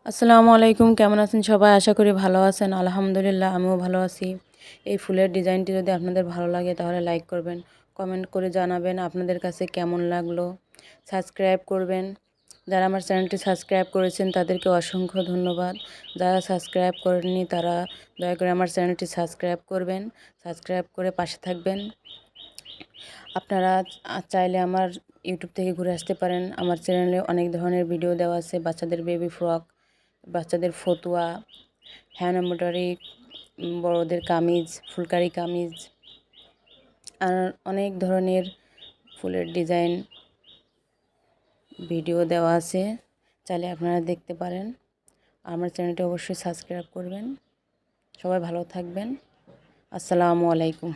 আসসালামু আলাইকুম, কেমন আছেন সবাই? আশা করি ভালো আছেন। আলহামদুলিল্লাহ আমিও ভালো আছি। এই ফুলের ডিজাইনটি যদি আপনাদের ভালো লাগে তাহলে লাইক করবেন, কমেন্ট করে জানাবেন আপনাদের কাছে কেমন লাগলো। সাবস্ক্রাইব করবেন। যারা আমার চ্যানেলটি সাবস্ক্রাইব করেছেন তাদেরকে অসংখ্য ধন্যবাদ। যারা সাবস্ক্রাইব করেননি তারা দয়া করে আমার চ্যানেলটি সাবস্ক্রাইব করবেন। সাবস্ক্রাইব করে পাশে থাকবেন। আপনারা চাইলে আমার ইউটিউব থেকে ঘুরে আসতে পারেন। আমার চ্যানেলে অনেক ধরনের ভিডিও দেওয়া আছে, বাচ্চাদের বেবি ফ্রক, বাচ্চাদের ফতুয়া, হ্যান্ড এমব্রয়ডারি, বড়দের কামিজ, ফুলকারি কামিজ, আর অনেক ধরনের ফুলের ডিজাইন ভিডিও দেওয়া আছে, চাইলে আপনারা দেখতে পারেন। আমার চ্যানেলটি অবশ্যই সাবস্ক্রাইব করবেন। সবাই ভালো থাকবেন। আসসালামু আলাইকুম।